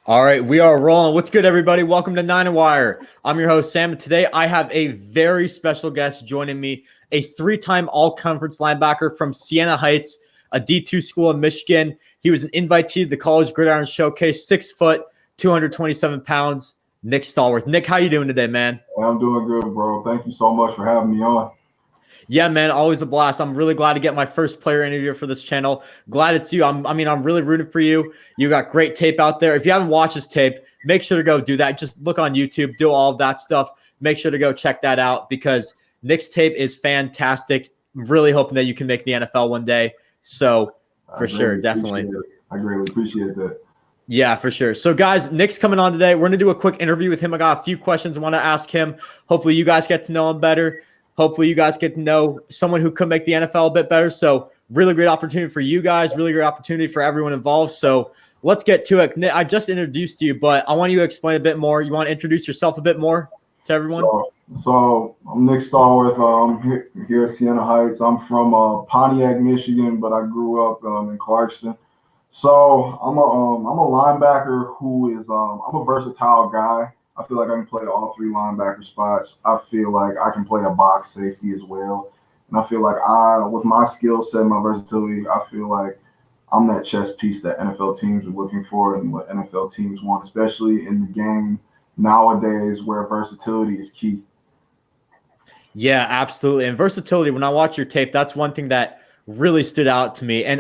All right, we are rolling. What's good, everybody? Welcome to Nine and Wire. I'm your host, Sam, and today I have a very special guest joining me, a three-time all-conference linebacker from Siena Heights, a D2 school in Michigan. He was an invitee to the College Gridiron Showcase, 6 foot, 227 pounds, Nick Stalworth. Nick, how you doing today, man? I'm doing good, bro. Thank you so much for having me on. Yeah, man, always a blast. I'm really glad to get my first player interview for this channel. Glad it's you. I'm really rooting for you. You got great tape out there. If you haven't watched this tape, make sure to go do that. Just look on YouTube, do all of that stuff. Make sure to go check that out because Nick's tape is fantastic. I'm really hoping that you can make the NFL one day. So for sure, definitely. I greatly appreciate that. Yeah, for sure. So, guys, Nick's coming on today. We're going to do a quick interview with him. I got a few questions I want to ask him. Hopefully, you guys get to know him better. Hopefully, you guys get to know someone who could make the NFL a bit better. So, really great opportunity for you guys. Really great opportunity for everyone involved. So, let's get to it. Nick, I just introduced you, but I want you to explain a bit more. You want to introduce yourself a bit more to everyone? So I'm Nick Stalworth. Here at Siena Heights. I'm from Pontiac, Michigan, but I grew up in Clarkston. So I'm a linebacker who is I'm a versatile guy. I feel like I can play all three linebacker spots. I feel like I can play a box safety as well. And I feel like with my skill set and my versatility, I feel like I'm that chess piece that NFL teams are looking for and what NFL teams want, especially in the game nowadays where versatility is key. Yeah, absolutely. And versatility, when I watch your tape, that's one thing that really stood out to me. And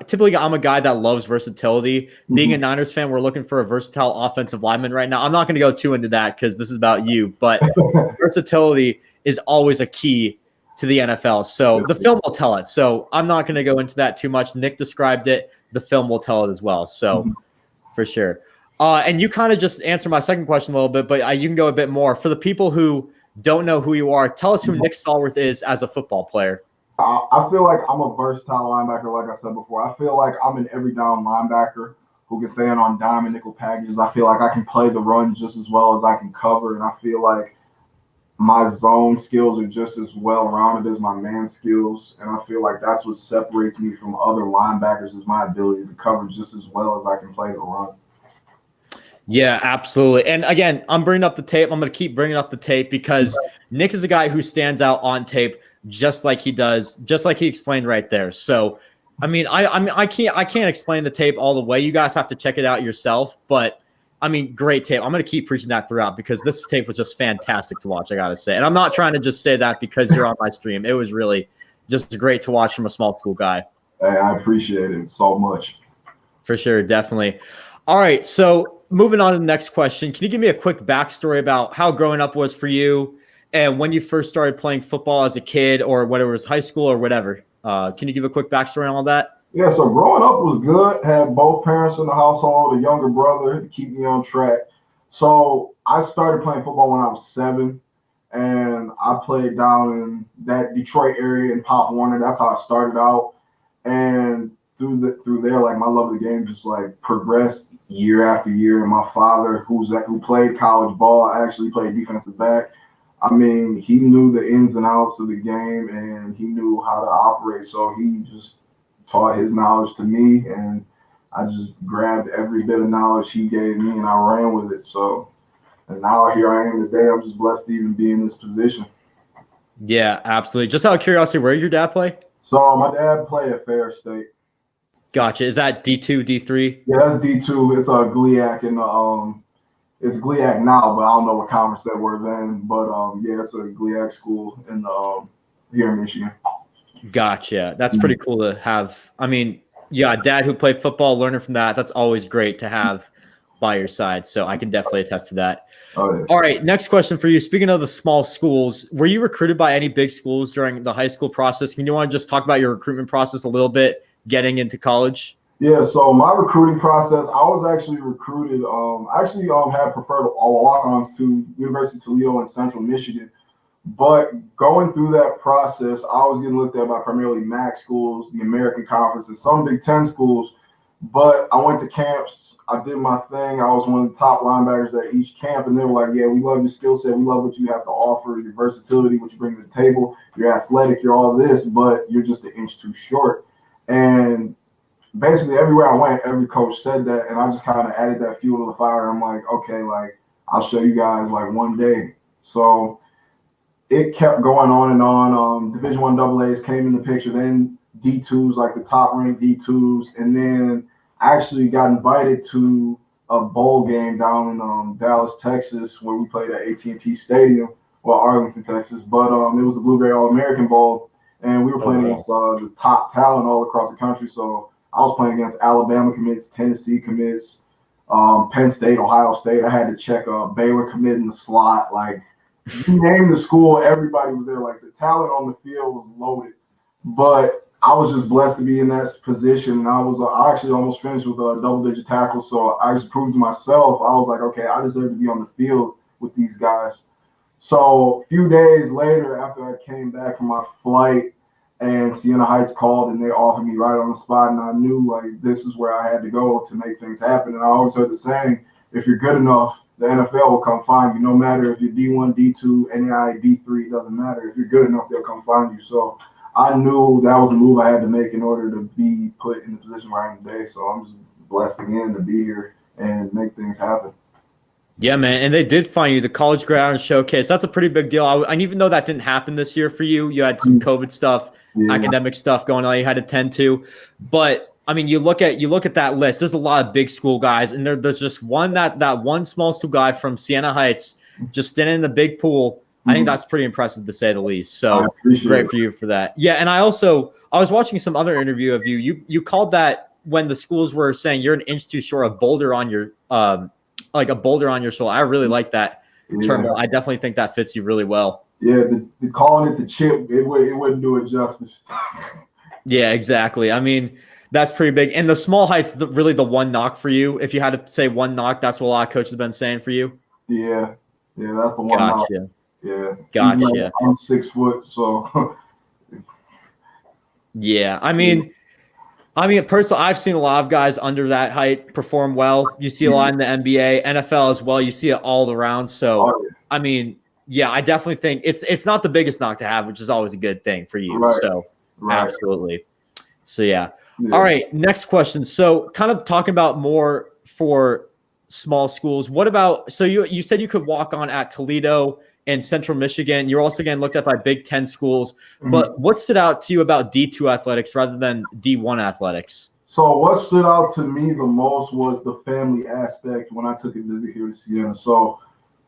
typically I'm a guy that loves versatility. Being a Niners fan, we're looking for a versatile offensive lineman right now. I'm not going to go too into that because this is about you, but versatility is always a key to the NFL. So the film will tell it. So I'm not going to go into that too much. Nick described it. The film will tell it as well. So for sure. And you kind of just answered my second question a little bit, but you can go a bit more. For the people who don't know who you are, tell us who Nick Stalworth is as a football player. I feel like I'm a versatile linebacker, like I said before. I feel like I'm an every down linebacker who can stand on dime and nickel packages. I feel like I can play the run just as well as I can cover, and I feel like my zone skills are just as well rounded as my man skills. And I feel like that's what separates me from other linebackers is my ability to cover just as well as I can play the run. Yeah, absolutely. And again, I'm bringing up the tape. I'm going to keep bringing up the tape because Nick is a guy who stands out on tape just like he does, just like he explained right there. So, I can't explain the tape all the way. You guys have to check it out yourself. But great tape. I'm going to keep preaching that throughout because this tape was just fantastic to watch, I got to say. And I'm not trying to just say that because you're on my stream. It was really just great to watch from a small school guy. Hey, I appreciate it so much. For sure, definitely. All right, so moving on to the next question. Can you give me a quick backstory about how growing up was for you and when you first started playing football as a kid or whether it was high school or whatever? Can you give a quick backstory on all that? Yeah, so growing up was good. Had both parents in the household, a younger brother to keep me on track. So I started playing football when I was 7, and I played down in that Detroit area in Pop Warner. That's how I started out. And through there, like my love of the game just like progressed year after year. And my father, who played college ball, actually played defensive back. He knew the ins and outs of the game and he knew how to operate. So he just taught his knowledge to me, and I just grabbed every bit of knowledge he gave me and I ran with it. So, and now here I am today. I'm just blessed to even be in this position. Yeah, absolutely. Just out of curiosity, where did your dad play? So my dad played at Fair State. Gotcha. Is that D2, D3? Yeah, that's D2. It's GLIAC and it's GLIAC now, but I don't know what conference they were then. But yeah, it's a GLIAC school in here in Michigan. Gotcha. That's pretty cool to have. Yeah, dad who played football, learning from that. That's always great to have by your side. So I can definitely attest to that. Oh, yeah. All right, next question for you. Speaking of the small schools, were you recruited by any big schools during the high school process? Can you want to just talk about your recruitment process a little bit, getting into college? Yeah, so my recruiting process, I was actually recruited. Had preferred walk-ons to University of Toledo in Central Michigan. But going through that process, I was getting looked at by primarily MAC schools, the American Conference, and some Big Ten schools. But I went to camps. I did my thing. I was one of the top linebackers at each camp. And they were like, yeah, we love your skill set. We love what you have to offer, your versatility, what you bring to the table. You're athletic. You're all this, but you're just an inch too short. And basically everywhere I went, every coach said that, and I just kind of added that fuel to the fire. I'm like, okay, like I'll show you guys like one day. So it kept going on and on. Division One AA's came in the picture, then D2s, like the top ranked D2s, and then I actually got invited to a bowl game down in Dallas, Texas, where we played at AT&T Stadium, well, Arlington, Texas. But it was the Blue Gray All American Bowl, and we were playing against the top talent all across the country. So I was playing against Alabama commits, Tennessee commits, Penn State, Ohio State. I had to check Baylor commit in the slot, like you name the school, everybody was there. Like the talent on the field was loaded, but I was just blessed to be in that position. And I actually almost finished with a double-digit tackle. So I just proved to myself, I was like, okay, I deserve to be on the field with these guys. So a few days later, after I came back from my flight, and Siena Heights called and they offered me right on the spot, and I knew like this is where I had to go to make things happen. And I always heard the saying, if you're good enough, the NFL will come find you. No matter if you're D1, D2, NAI, D3, it doesn't matter. If you're good enough, they'll come find you. So I knew that was a move I had to make in order to be put in the position where I am today. So I'm just blessed again to be here and make things happen. Yeah, man. And they did find you the College Ground Showcase. That's a pretty big deal. And even though that didn't happen this year for you, you had some COVID stuff, academic stuff going on you had to tend to. But I mean, you look at that list. There's a lot of big school guys, and there's just that one small school guy from Siena Heights just standing in the big pool. I think that's pretty impressive to say the least. So great for you for that. Yeah, and I was watching some other interview of you. You called that when the schools were saying you're an inch too short, a boulder on your like a boulder on your shoulder. I really like that term. I definitely think that fits you really well. Yeah, the calling it the chip, it wouldn't do it justice. Yeah, exactly. I mean, that's pretty big. And the small height's really the one knock for you. If you had to say one knock, that's what a lot of coaches have been saying for you. Yeah, that's the one knock. Yeah, gotcha. I'm 6 foot, so. Yeah, I mean, personally, I've seen a lot of guys under that height perform well. You see a lot in the NBA, NFL as well. You see it all around. So, I mean, yeah, I definitely think it's not the biggest knock to have, which is always a good thing for you. Right. So, absolutely. So, yeah. All right, next question. So, kind of talking about more for small schools. What about, so you said you could walk on at Toledo and Central Michigan. You're also getting looked at by Big Ten schools. But what stood out to you about D2 athletics rather than D1 athletics? So what stood out to me the most was the family aspect when I took a visit here to Siena. So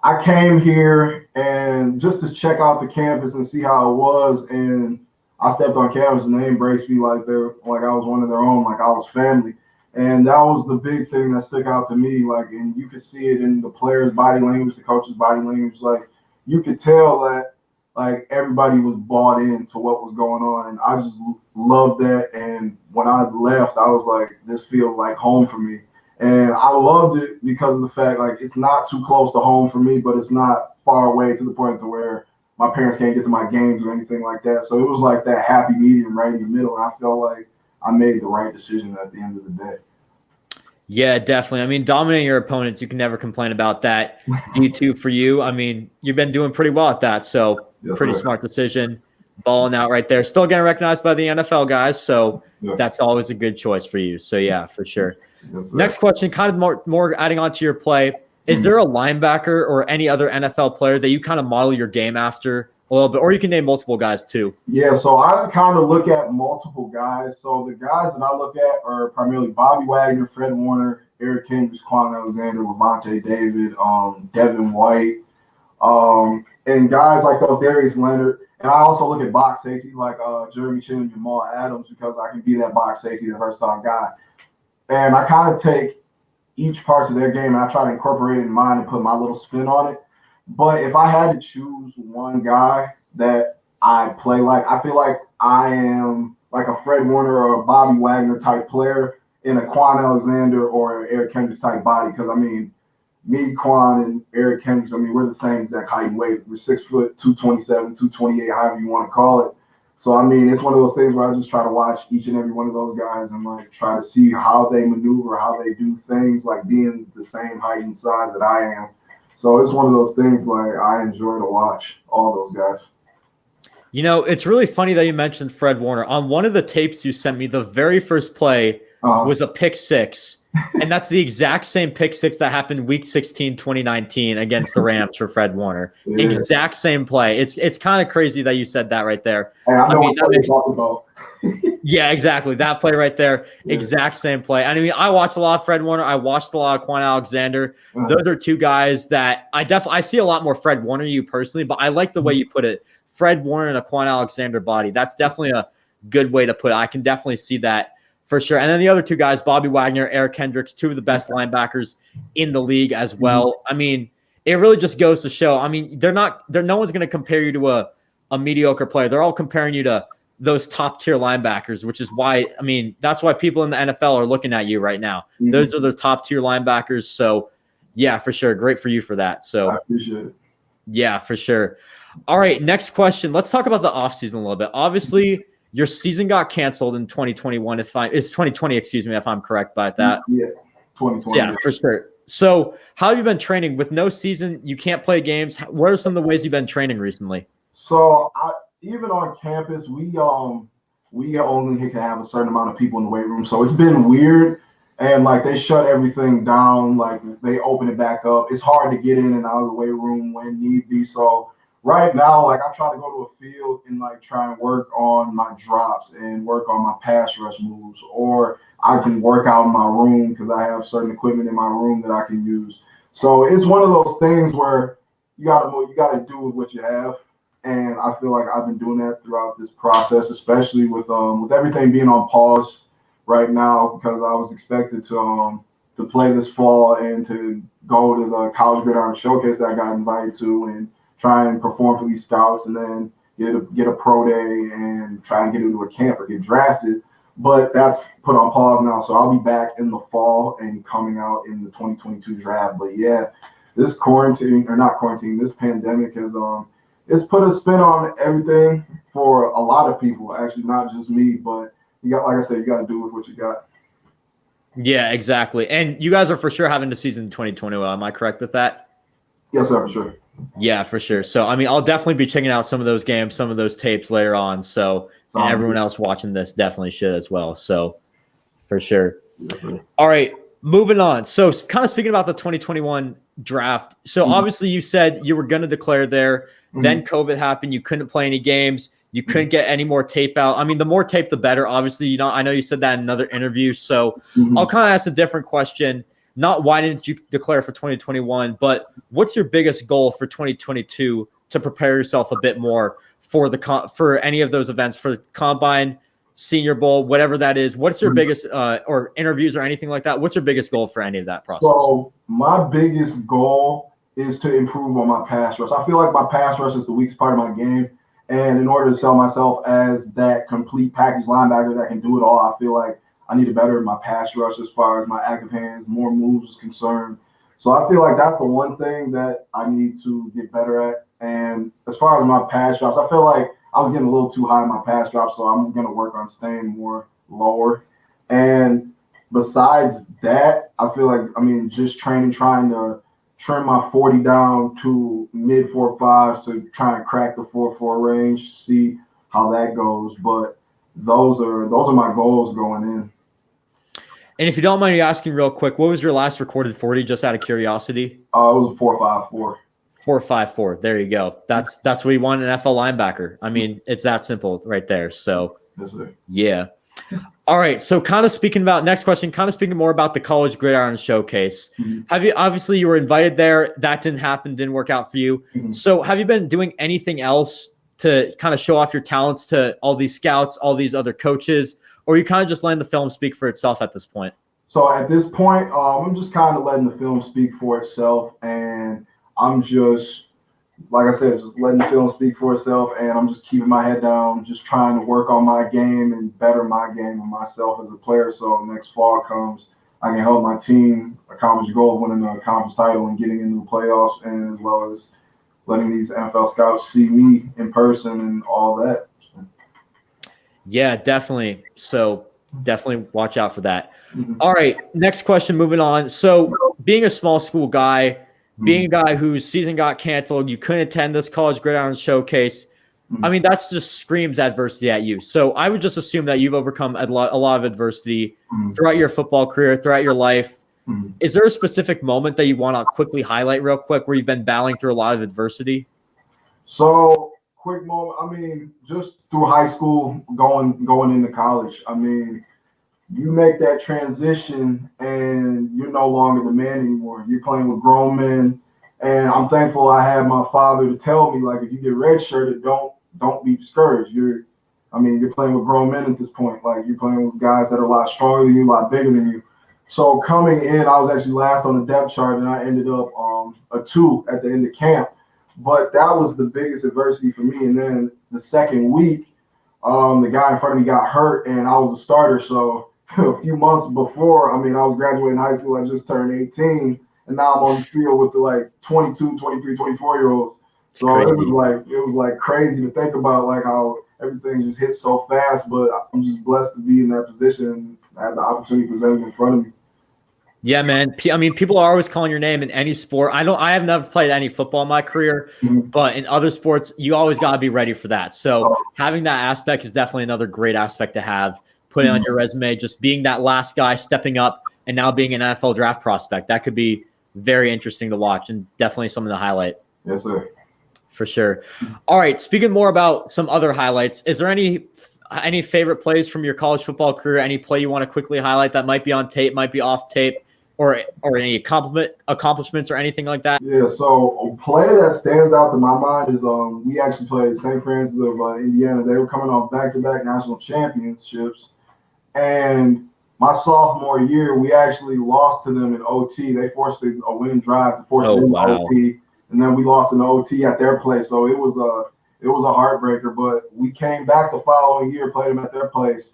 I came here and just to check out the campus and see how it was, and I stepped on campus and they embraced me like I was one of their own, like I was family. And that was the big thing that stuck out to me. Like, and you could see it in the players' body language, the coach's body language. Like, you could tell that like everybody was bought into what was going on, and I just loved that. And when I left, I was like, this feels like home for me. And I loved it because of the fact like it's not too close to home for me, but it's not far away to the point to where my parents can't get to my games or anything like that. So it was like that happy medium right in the middle, and I felt like I made the right decision at the end of the day. Yeah, definitely. I mean, dominating your opponents, you can never complain about that. D2 for you, I mean, you've been doing pretty well at that. So pretty smart decision. Balling out right there. Still getting recognized by the NFL guys. So that's always a good choice for you. So, yeah, for sure. Next question, kind of more adding on to your play. Is there a linebacker or any other NFL player that you kind of model your game after a little bit? Or you can name multiple guys too. Yeah, so I kind of look at multiple guys. So the guys that I look at are primarily Bobby Wagner, Fred Warner, Eric Kendricks, Quan Alexander, Levante David, Devin White, and guys like those, Darius Leonard. And I also look at box safety like Jeremy Chin and Jamal Adams because I can be that box safety, the versatile guy. And I kind of take each parts of their game and I try to incorporate it in mine and put my little spin on it. But if I had to choose one guy that I play like, I feel like I am like a Fred Warner or a Bobby Wagner type player in a Quan Alexander or Eric Kendricks type body. Because, I mean, me, Quan, and Eric Kendricks, I mean, we're the same exact height and weight. We're 6 foot, 227, 228, however you want to call it. So, I mean, it's one of those things where I just try to watch each and every one of those guys and, like, try to see how they maneuver, how they do things, like being the same height and size that I am. So it's one of those things like I enjoy to watch all those guys. You know, it's really funny that you mentioned Fred Warner. On one of the tapes you sent me, the very first play was a pick six. And that's the exact same pick six that happened week 16, 2019 against the Rams for Fred Warner. Yeah. Exact same play. It's kind of crazy that you said that right there. Hey, I know what you're talking about. Yeah, exactly. That play right there. Yeah. Exact same play. I mean, I watched a lot of Fred Warner. I watched a lot of Quan Alexander. Those are two guys that I see a lot more Fred Warner you personally, but I like the way you put it. Fred Warner and a Quan Alexander body. That's definitely a good way to put it. I can definitely see that for sure. And then the other two guys, Bobby Wagner, Eric Hendricks, two of the best linebackers in the league as well. I mean, it really just goes to show. I mean, no one's going to compare you to a mediocre player. They're all comparing you to those top tier linebackers, which is why, I mean, that's why people in the NFL are looking at you right now. Those are those top tier linebackers. So yeah, for sure. Great for you for that. So I appreciate it. Yeah, for sure. All right. Next question. Let's talk about the offseason a little bit. Obviously, your season got canceled in 2021. It's 2020, excuse me, if I'm correct about that. Yeah. 2020. Yeah, for sure. So how have you been training with no season? You can't play games. What are some of the ways you've been training recently? So even on campus, we only can have a certain amount of people in the weight room. So it's been weird. And like they shut everything down, like they open it back up. It's hard to get in and out of the weight room when need be. So right now, like I try to go to a field and like try and work on my drops and work on my pass rush moves, or I can work out in my room because I have certain equipment in my room that I can use. So it's one of those things where you gotta do with what you have. And I feel like I've been doing that throughout this process, especially with everything being on pause right now, because I was expected to play this fall and to go to the College Gridiron Showcase that I got invited to and try and perform for these scouts and then get a pro day and try and get into a camp or get drafted. But that's put on pause now. So I'll be back in the fall and coming out in the 2022 draft. But yeah, this this pandemic has it's put a spin on everything for a lot of people, actually, not just me, but like I said, you got to do with what you got. Yeah, exactly. And you guys are for sure having the season 2021. Am I correct with that? Yes, sir, for sure. Yeah, for sure. So, I mean, I'll definitely be checking out some of those games, some of those tapes later on. So, and everyone else watching this definitely should as well. So, for sure. Yeah. All right, moving on. So, kind of speaking about the 2021 draft. So, obviously, you said you were going to declare there. Then COVID happened. You couldn't play any games. You couldn't get any more tape out. I mean, the more tape, the better. Obviously, I know you said that in another interview. So I'll kind of ask a different question. Not why didn't you declare for 2021, but what's your biggest goal for 2022 to prepare yourself a bit more for for any of those events, for the Combine, Senior Bowl, whatever that is? What's your biggest or interviews or anything like that? What's your biggest goal for any of that process? So my biggest goal is to improve on my pass rush. I feel like my pass rush is the weakest part of my game. And in order to sell myself as that complete package linebacker that can do it all, I feel like I need to better my pass rush as far as my active hands, more moves is concerned. So I feel like that's the one thing that I need to get better at. And as far as my pass drops, I feel like I was getting a little too high in my pass drops, so I'm going to work on staying more lower. And besides that, I feel like, just trying to trim my 40 down to mid 4.5s to try and crack the 4.4 range, see how that goes. But those are my goals going in. And if you don't mind me asking real quick, what was your last recorded 40, just out of curiosity? It was a 4.54. 4.54. There you go. That's what you want an NFL linebacker. I mean, it's that simple right there. So yeah. All right. So next question, kind of speaking more about the College Gridiron Showcase. Obviously you were invited there. That didn't happen, didn't work out for you. So have you been doing anything else to kind of show off your talents to all these scouts, all these other coaches, or you kind of just letting the film speak for itself at this point? So at this point, I'm just kind of letting the film speak for itself. And I'm just, like I said, just letting the film speak for itself, and I'm just keeping my head down, just trying to work on my game and better my game and myself as a player. So next fall comes, I can help my team accomplish the goal of winning a conference title and getting into the playoffs, and as well as letting these NFL scouts see me in person and all that. Yeah, definitely. So definitely watch out for that. All right, next question, moving on. So being a small school guy, being a guy whose season got canceled, you couldn't attend this College Gridiron Showcase. I mean, that's just screams adversity at you. So I would just assume that you've overcome a lot of adversity throughout your football career, throughout your life. Is there a specific moment that you want to quickly highlight real quick where you've been battling through a lot of adversity? So quick moment. I mean, just through high school, going into college. I mean, you make that transition and you're no longer the man anymore. You're playing with grown men. And I'm thankful I had my father to tell me, like, if you get redshirted, don't be discouraged. You're playing with grown men at this point. Like, you're playing with guys that are a lot stronger than you, a lot bigger than you. So coming in, I was actually last on the depth chart, and I ended up a 2 at the end of camp. But that was the biggest adversity for me. And then the second week, the guy in front of me got hurt, and I was a starter. So a few months before, I was graduating high school. I just turned 18, and now I'm on the field with the like 22, 23, 24-year-olds. So it was like crazy to think about, like how everything just hit so fast. But I'm just blessed to be in that position and have the opportunity presented in front of me. Yeah, man. I mean, people are always calling your name in any sport. I have never played any football in my career, but in other sports, you always got to be ready for that. So having that aspect is definitely another great aspect to have, putting on your resume, just being that last guy stepping up and now being an NFL draft prospect. That could be very interesting to watch and definitely something to highlight. Yes, sir. For sure. All right. Speaking more about some other highlights, is there any favorite plays from your college football career? Any play you want to quickly highlight that might be on tape, might be off tape, or any accomplishments or anything like that? Yeah, so a play that stands out to my mind is we actually played St. Francis of Indiana. They were coming off back-to-back national championships, and my sophomore year, we actually lost to them in OT. They forced a winning drive to force them into OT, and then we lost in OT at their place. So it was a heartbreaker, but we came back the following year, played them at their place,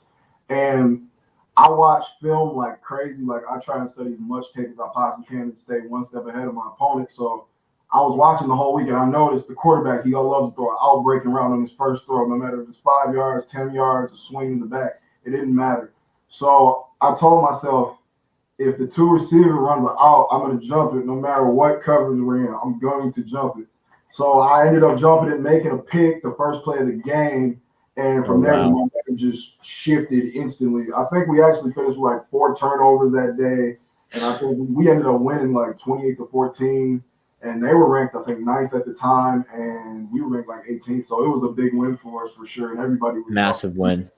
and I watch film like crazy. Like, I try and study as much tape as I possibly can and stay one step ahead of my opponent. So I was watching the whole week, and I noticed the quarterback, he loves to throw an out-breaking route on his first throw, no matter if it's 5 yards, 10 yards, a swing in the back. It didn't matter. So I told myself, if the 2 receiver runs an out, I'm going to jump it no matter what coverage we're in. I'm going to jump it. So I ended up jumping it, making a pick the first play of the game. And from there, the momentum just shifted instantly. I think we actually finished with like 4 turnovers that day. And I think we ended up winning like 28-14. And they were ranked, I think, 9th at the time. And we were ranked like 18th. So it was a big win for us for sure. And everybody was massive win.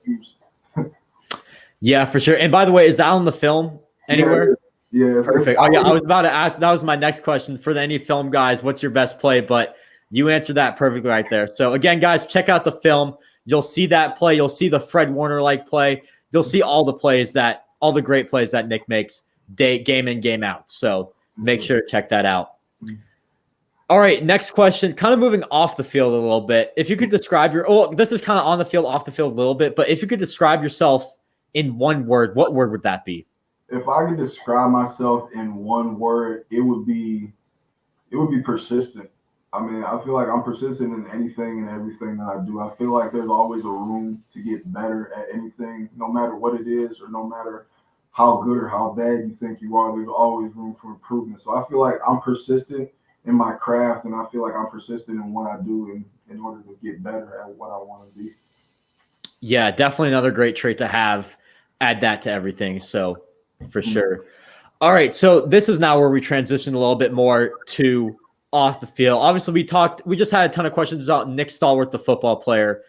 Yeah, for sure. And by the way, is that on the film anywhere? Yeah. Perfect. Oh, yeah. I was about to ask. That was my next question for any film guys. What's your best play? But you answered that perfectly right there. So again, guys, check out the film. You'll see that play. You'll see the Fred Warner-like play. You'll see all the great plays that Nick makes game in, game out. So make sure to check that out. All right, next question. Kind of moving off the field a little bit. If you could describe this is kind of on the field, off the field a little bit, but if you could describe yourself in one word, what word would that be? If I could describe myself in one word, it would be persistent. I feel like I'm persistent in anything and everything that I do. I feel like there's always a room to get better at anything, no matter what it is or no matter how good or how bad you think you are, there's always room for improvement. So I feel like I'm persistent in my craft, and I feel like I'm persistent in what I do in order to get better at what I want to be. Yeah, definitely another great trait to have. Add that to everything. So for sure. All right. So this is now where we transition a little bit more to off the field. Obviously, we just had a ton of questions about Nick Stalworth, the football player,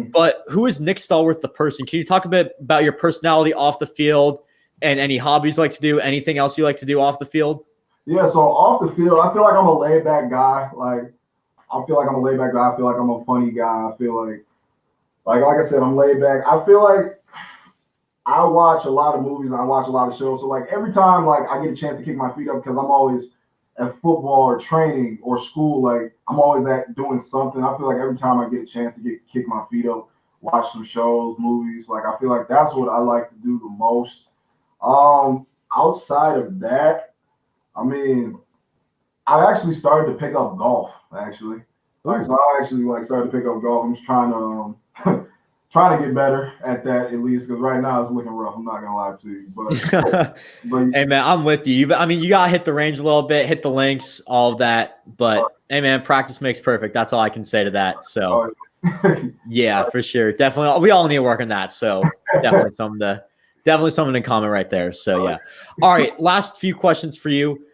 but who is Nick Stalworth, the person? Can you talk a bit about your personality off the field and any hobbies you like to do, anything else you like to do off the field? Yeah. So off the field, I feel like I'm a laid back guy. I feel like I'm a funny guy. I feel like I said, I'm laid back. I feel like I watch a lot of movies and I watch a lot of shows. So like every time I get a chance to kick my feet up, because I'm always at football or training or school, like I'm always at doing something. I feel like every time I get a chance to kick my feet up, watch some shows, movies, like I feel like that's what I like to do the most. Outside of that, I actually started to pick up golf. So I actually started to pick up golf. I'm just trying to get better at that, at least, because right now it's looking rough. I'm not gonna lie to you, but hey man, I'm with you. You gotta hit the range a little bit, hit the links, all of that. But hey man, practice makes perfect. That's all I can say to that. So Yeah, for sure. Definitely. We all need to work on that. So definitely something in common right there. So yeah. All right. Last few questions for you.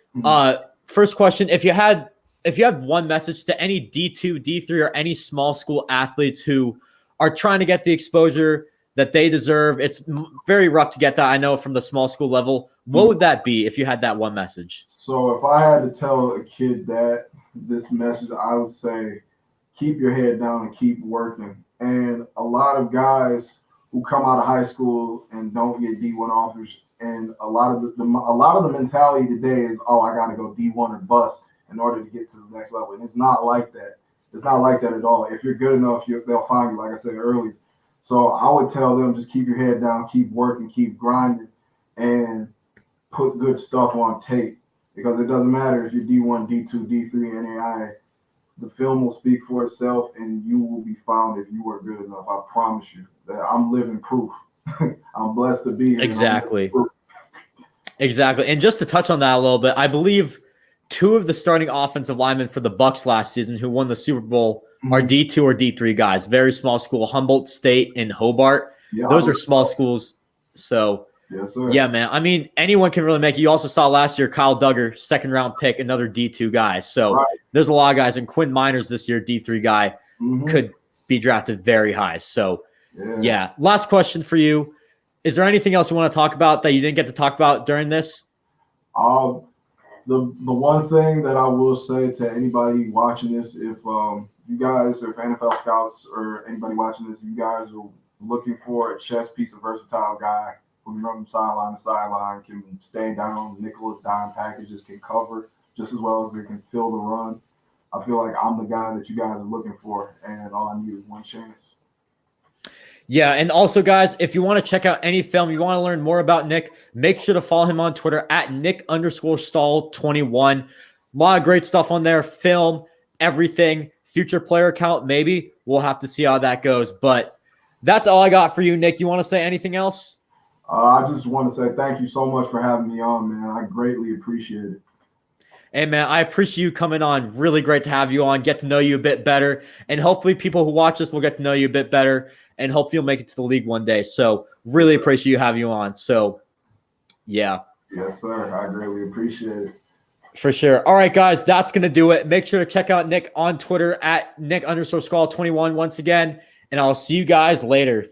First question, if you had one message to any D2, D3, or any small school athletes who are trying to get the exposure that they deserve, it's very rough to get that, I know, from the small school level. What would that be if you had that one message? So if I had to tell a kid that this message, I would say, keep your head down and keep working. And a lot of guys who come out of high school and don't get D1 offers, and a lot of the mentality today is, oh, I got to go D1 or bust in order to get to the next level. And it's not like that. It's not like that at all. If you're good enough, they'll find you, like I said earlier. So I would tell them, just keep your head down, keep working, keep grinding, and put good stuff on tape, because it doesn't matter if you're D1, D2, D3, NAIA. The film will speak for itself, and you will be found if you are good enough. I promise you that. I'm living proof. I'm blessed to be here. Exactly. Exactly. And just to touch on that a little bit, I believe two of the starting offensive linemen for the Bucks last season who won the Super Bowl are D2 or D3 guys. Very small school, Humboldt State and Hobart. Yeah, those are small schools. So, yes, sir. Yeah, man. I mean, anyone can really make it. You also saw last year Kyle Duggar, second-round pick, another D2 guy. So there's a lot of guys. And Quinn Miners this year, D3 guy, could be drafted very high. So, yeah. Last question for you. Is there anything else you want to talk about that you didn't get to talk about during this? The one thing that I will say to anybody watching this, if you guys, or if NFL scouts or anybody watching this, you guys are looking for a chess piece, a versatile guy who can run from sideline to sideline, can stay down, nickel dime packages, can cover just as well as they can fill the run. I feel like I'm the guy that you guys are looking for, and all I need is one chance. Yeah, and also, guys, if you want to check out any film, you want to learn more about Nick, make sure to follow him on Twitter at Nick_Stahl21. A lot of great stuff on there, film, everything, future player count, maybe. We'll have to see how that goes. But that's all I got for you, Nick. You want to say anything else? I just want to say thank you so much for having me on, man. I greatly appreciate it. Hey, man, I appreciate you coming on. Really great to have you on, get to know you a bit better. And hopefully people who watch this will get to know you a bit better. And hope you'll make it to the league one day. So really appreciate you having you on. So, yeah. Yes, sir. I greatly appreciate it. For sure. All right, guys, that's going to do it. Make sure to check out Nick on Twitter at Nick_Stahl21 once again. And I'll see you guys later.